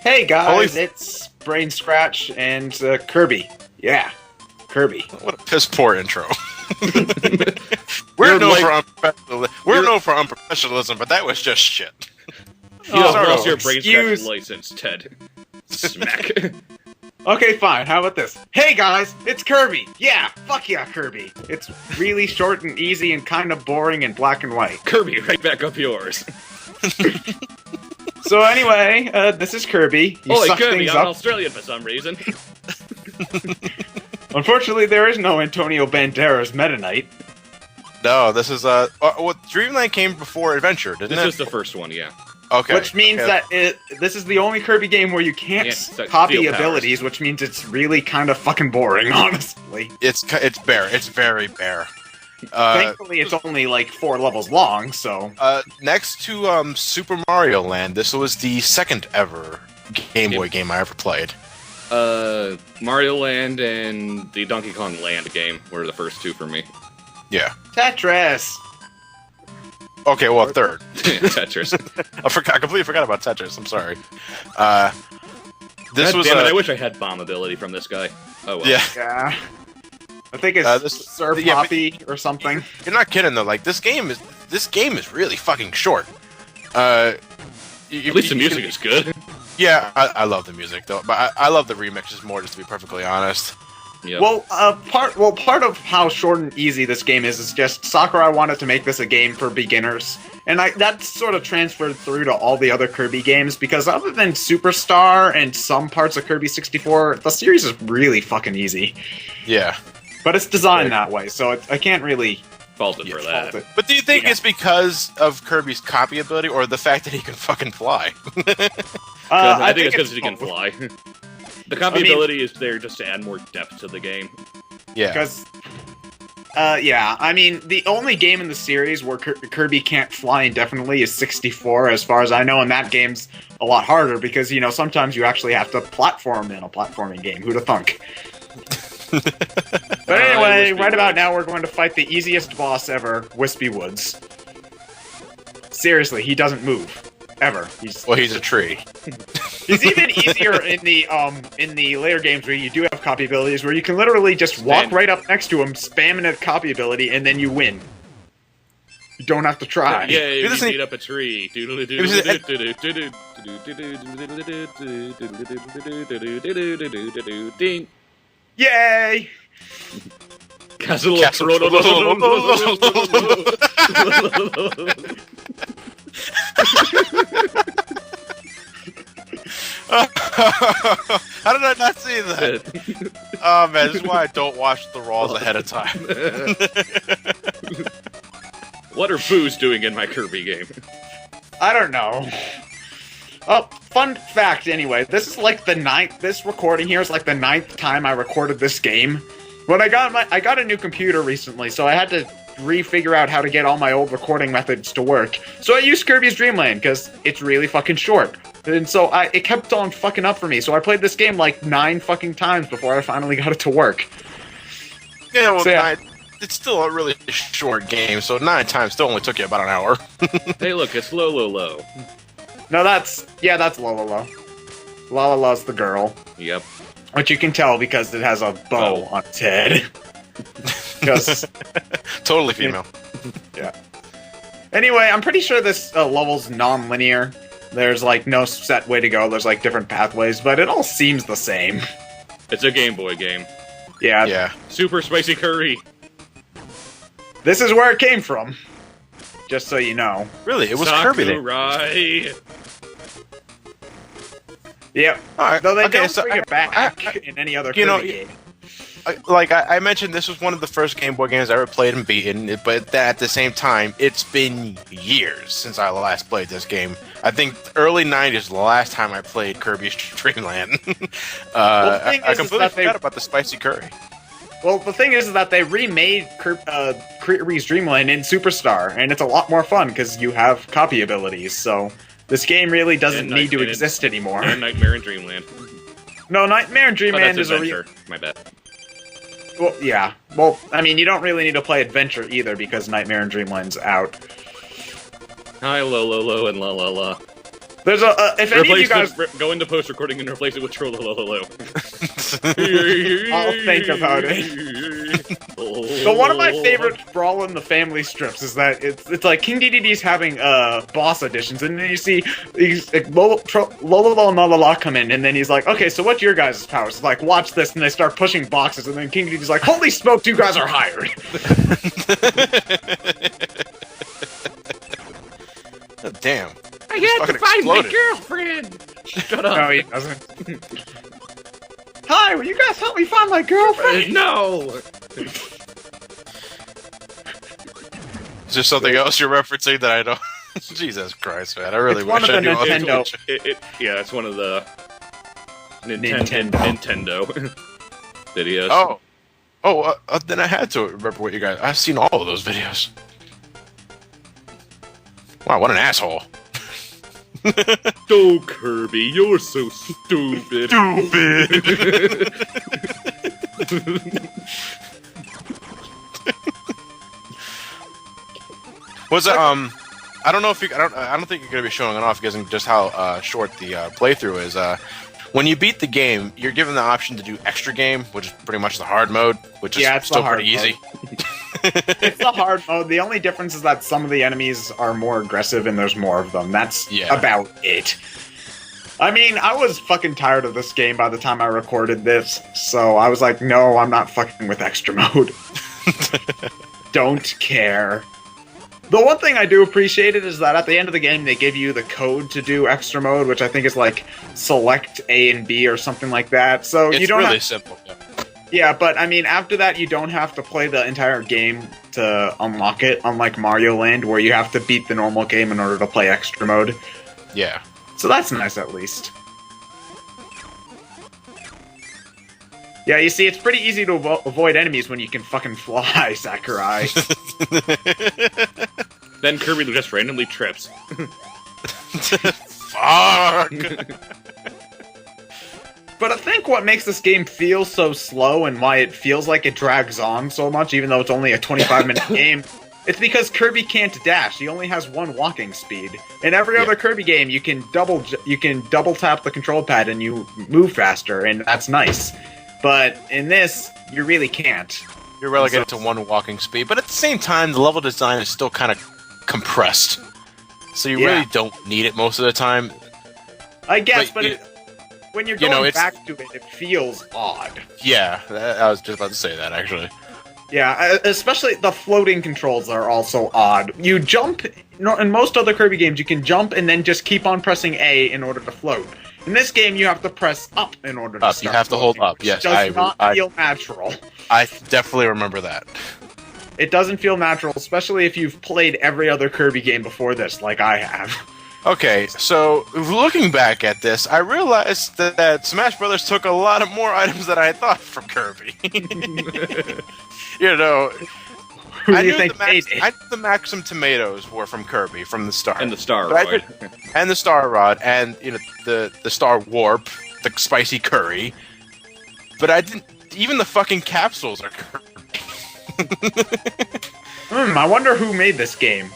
Hey guys, it's Brain Scratch and Kirby. Yeah, Kirby. What a piss poor intro. We're known for unprofessionalism, but that was just shit. You lost your Brain Scratch license, Ted. Smack. Okay, fine. How about this? Hey guys, it's Kirby. Yeah, fuck yeah, Kirby. It's really short and easy and kind of boring and black and white. Kirby, right back up yours. So anyway, this is Kirby. Holy Kirby, I'm Australian for some reason. Unfortunately, there is no Antonio Banderas Meta Knight. No, this is Dreamland came before Adventure, didn't it? This is the first one, yeah. Okay. Which means that this is the only Kirby game where you can't copy abilities, which means it's really kind of fucking boring, honestly. It's bare. It's very bare. Thankfully, it's only like 4 levels long, so... next to Super Mario Land, this was the second ever Game Boy game I ever played. Mario Land and the Donkey Kong Land game were the first two for me. Yeah. Tetris! Okay, well, third. Tetris. I completely forgot about Tetris, I'm sorry. This was damn it, I wish I had bomb ability from this guy. Oh well. Yeah. I think it's Sir Poppy or something. You're not kidding though. Like this game is really fucking short. At least the music is good. Yeah, I love the music though, but I love the remixes more, just to be perfectly honest. Yep. Well, part of how short and easy this game is just Sakurai wanted to make this a game for beginners, and that sort of transferred through to all the other Kirby games, because other than Superstar and some parts of Kirby 64, the series is really fucking easy. Yeah. But it's designed that way, so I can't really fault it for that. But do you think it's because of Kirby's copy ability, or the fact that he can fucking fly? I think it's because he can fly. The copy ability is there just to add more depth to the game. Yeah. Because, I mean, the only game in the series where Kirby can't fly indefinitely is 64, as far as I know, and that game's a lot harder, because, you know, sometimes you actually have to platform in a platforming game. Who'da thunk? But anyway, right about now we're going to fight the easiest boss ever, Wispy Woods. Seriously, he doesn't move. Ever. He's a tree. He's even easier in the later games where you do have copy abilities, where you can literally just walk right up next to him, spamming a copy ability, and then you win. You don't have to try. Yeah, you beat up a tree. Yay! Castle. How did I not see that? Oh man, this is why I don't watch the Raws ahead of time. What are Boos doing in my Kirby game? I don't know. Oh, fun fact anyway, this recording here is like the 9th time I recorded this game. When I got a new computer recently, so I had to refigure out how to get all my old recording methods to work. So I used Kirby's Dream Land, because it's really fucking short. And so it kept on fucking up for me, so I played this game like 9 fucking times before I finally got it to work. Yeah, well, it's still a really short game, so 9 times still only took you about an hour. Hey look, it's Low. No, that's Lololo. Lololo's the girl. Yep. Which you can tell because it has a bow on its head. Totally female. Yeah. Anyway, I'm pretty sure this level's non-linear. There's like no set way to go. There's like different pathways, but it all seems the same. It's a Game Boy game. Yeah. Yeah. Super spicy curry. This is where it came from. Just so you know. Really, it was Kirby there. Yep. Alright. Though they don't bring it back in any other Kirby game. I mentioned, this was one of the first Game Boy games I ever played and beaten, but at the same time, it's been years since I last played this game. I think early 90s was the last time I played Kirby's Dream Land. I completely forgot about the spicy curry. Well, the thing is that they remade Kirby's Dream Land in Superstar, and it's a lot more fun because you have copy abilities, so this game really doesn't need to exist anymore. And Nightmare in Dreamland. No, Nightmare in Dreamland is Adventure. My bad. Well, yeah. Well, I mean, you don't really need to play Adventure either, because Nightmare in Dreamland's out. Hi, Lo, and la. There's a if any of you guys go into post recording and replace it with Trollololo. I'll think about it. So one of my favorite Brawl in the Family strips is that it's like King DDD's having boss editions, and then you see these like, Lola come in, and then he's like, okay, so what's your guys' powers? It's like, watch this, and they start pushing boxes, and then King DDD's like, holy smoke, you guys are hired. Oh, damn. I had to find my girlfriend! Shut up. No, he doesn't. Hi, will you guys help me find my girlfriend? No! Is there something else you're referencing that I don't... Jesus Christ, man. I really It's one wish of I the knew Nintendo. Yeah, it's one of the Nintendo videos. Then I had to remember what you guys... I've seen all of those videos. Wow, what an asshole. Oh, Kirby, you're so stupid. Stupid! Was it, I don't know if you... I don't think you're going to be showing it off because of just how short the playthrough is. When you beat the game, you're given the option to do extra game, which is pretty much the hard mode, which is still pretty easy. It's the hard mode. The only difference is that some of the enemies are more aggressive and there's more of them. That's about it. I mean, I was fucking tired of this game by the time I recorded this, so I was like, no, I'm not fucking with extra mode. Don't care. The one thing I do appreciate it is that at the end of the game, they give you the code to do extra mode, which I think is like select A and B or something like that. So it's you don't really simple. Yeah, but I mean, after that, you don't have to play the entire game to unlock it, unlike Mario Land, where you have to beat the normal game in order to play extra mode. Yeah. So that's nice, at least. Yeah, you see, it's pretty easy to avoid enemies when you can fucking fly, Sakurai. Then Kirby just randomly trips. Fuck! But I think what makes this game feel so slow and why it feels like it drags on so much, even though it's only a 25-minute game, it's because Kirby can't dash. He only has one walking speed. In every other Kirby game, you can double tap the control pad and you move faster, and that's nice. But in this, you really can't. You're relegated to one walking speed, but at the same time, the level design is still kind of compressed. So you really don't need it most of the time. I guess, but when you're going back to it, it feels odd. Yeah, I was just about to say that, actually. Yeah, especially the floating controls are also odd. You jump... In most other Kirby games, you can jump and then just keep on pressing A in order to float. In this game, you have to press up in order to start You have to hold up, yes. It does not feel natural. I definitely remember that. It doesn't feel natural, especially if you've played every other Kirby game before this, like I have. Okay, so looking back at this, I realized that Smash Brothers took a lot of more items than I thought from Kirby. You know, I knew the Maxim tomatoes were from Kirby from the start, and the Star Rod, and the Star Rod, and the Star Warp, the spicy curry. But I didn't. Even the fucking capsules are Kirby. I wonder who made this game.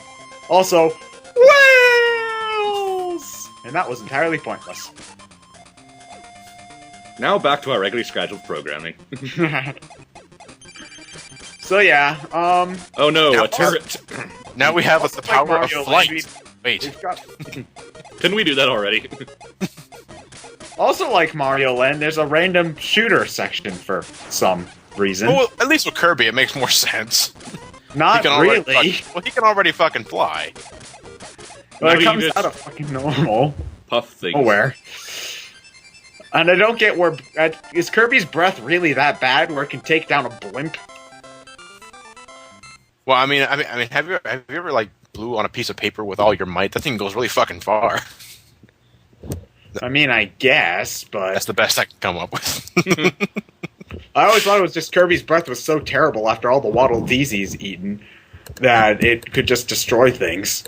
Also, whales! And that was entirely pointless. Now back to our regularly scheduled programming. So yeah, oh no, a turret! Now we have the power of flight. Wait. Couldn't we do that already? Also like Mario Land, there's a random shooter section for some reason. Well, at least with Kirby, it makes more sense. Not really. He can already fucking fly. Well, it comes out of fucking normal. Puff things. Nowhere. And I don't get where... is Kirby's breath really that bad where it can take down a blimp? Well, I mean, have you ever like blew on a piece of paper with all your might? That thing goes really fucking far. I mean, I guess, but... That's the best I can come up with. I always thought it was just Kirby's breath was so terrible after all the Waddle Deezy's eaten that it could just destroy things.